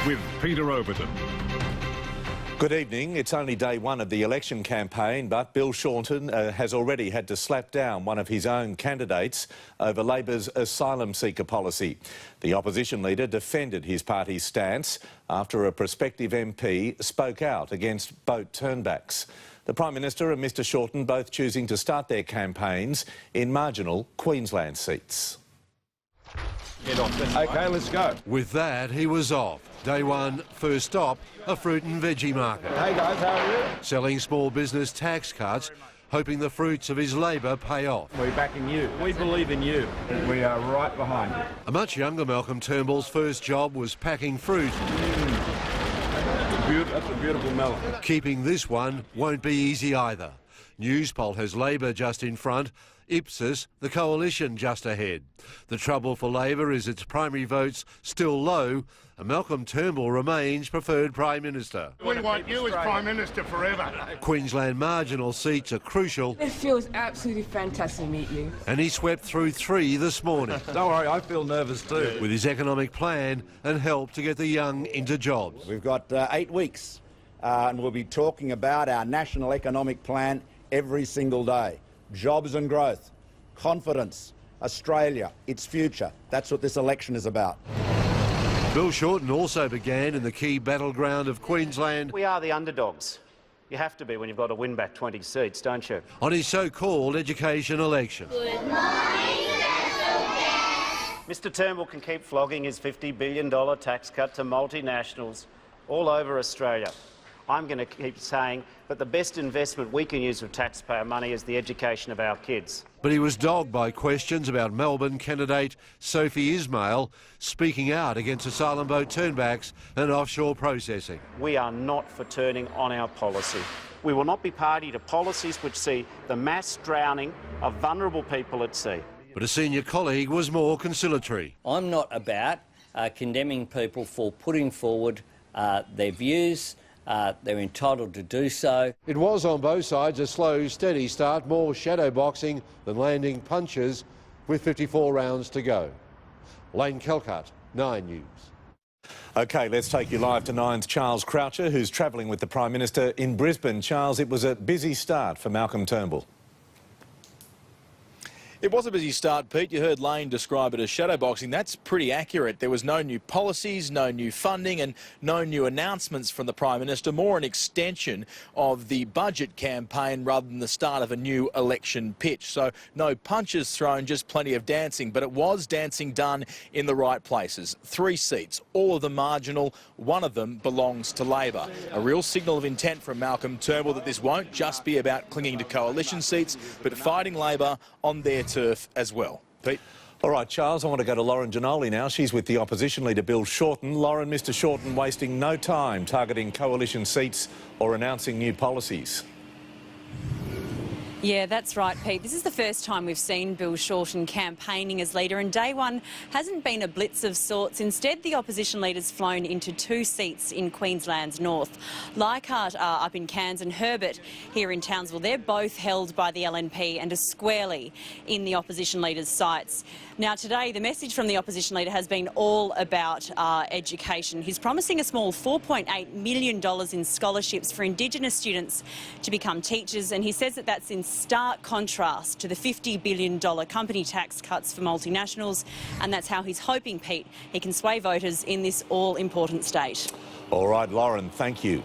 with Peter Overton. Good evening. It's only day one of the election campaign, but Bill Shorten has already had to slap down one of his own candidates over Labor's asylum seeker policy. The opposition leader defended his party's stance after a prospective MP spoke out against boat turnbacks. The Prime Minister and Mr Shorten both choosing to start their campaigns in marginal Queensland seats. OK, let's go. With that, he was off. Day one, first stop, a fruit and veggie market. Hey guys, how are you? Selling small business tax cuts, hoping the fruits of his Labor pay off. We're backing you. We believe in you. We are right behind you. A much younger Malcolm Turnbull's first job was packing fruit. That's a beautiful melon. Keeping this one won't be easy either. Newspoll has Labor just in front, Ipsos, the coalition, just ahead. The trouble for Labor is its primary votes still low, and Malcolm Turnbull remains preferred Prime Minister. We want you as Prime Minister forever. Queensland marginal seats are crucial. It feels absolutely fantastic to meet you. And he swept through 3 this morning. Don't worry, I feel nervous too. With his economic plan and help to get the young into jobs. We've got 8 weeks and we'll be talking about our national economic plan every single day. Jobs and growth, confidence, Australia, its future. That's what this election is about. Bill Shorten also began in the key battleground of Queensland. We are the underdogs. You have to be when you've got to win back 20 seats, don't you? On his so-called education election. Good morning, Mr Turnbull can keep flogging his $50 billion tax cut to multinationals all over Australia. I'm going to keep saying that the best investment we can use of taxpayer money is the education of our kids. But he was dogged by questions about Melbourne candidate Sophie Ismail speaking out against asylum boat turnbacks and offshore processing. We are not for turning on our policy. We will not be party to policies which see the mass drowning of vulnerable people at sea. But a senior colleague was more conciliatory. I'm not about condemning people for putting forward their views. They're entitled to do so. It was on both sides a slow, steady start, more shadow boxing than landing punches, with 54 rounds to go. Lane Kelcott, 9 News. OK, let's take you live to Nine's Charles Croucher, who's travelling with the Prime Minister in Brisbane. Charles, it was a busy start for Malcolm Turnbull. It was a busy start, Pete. You heard Lane describe it as shadowboxing. That's pretty accurate. There was no new policies, no new funding and no new announcements from the Prime Minister, more an extension of the budget campaign rather than the start of a new election pitch. So no punches thrown, just plenty of dancing. But it was dancing done in the right places. 3 seats, all of them marginal. One of them belongs to Labor. A real signal of intent from Malcolm Turnbull that this won't just be about clinging to coalition seats, but fighting Labor on their turf as well. Pete? All right, Charles, I want to go to Lauren Giannoli now. She's with the opposition leader, Bill Shorten. Lauren, Mr Shorten wasting no time targeting coalition seats or announcing new policies. Yeah, that's right, Pete. This is the first time we've seen Bill Shorten campaigning as leader, and day one hasn't been a blitz of sorts. Instead, the opposition leader's flown into 2 seats in Queensland's north. Leichhardt are up in Cairns and Herbert here in Townsville. They're both held by the LNP and are squarely in the opposition leader's sights. Now, today, the message from the opposition leader has been all about education. He's promising a small $4.8 million in scholarships for Indigenous students to become teachers, and he says that that's in stark contrast to the $50 billion company tax cuts for multinationals, and that's how he's hoping, Pete, he can sway voters in this all-important state. All right, Lauren, thank you.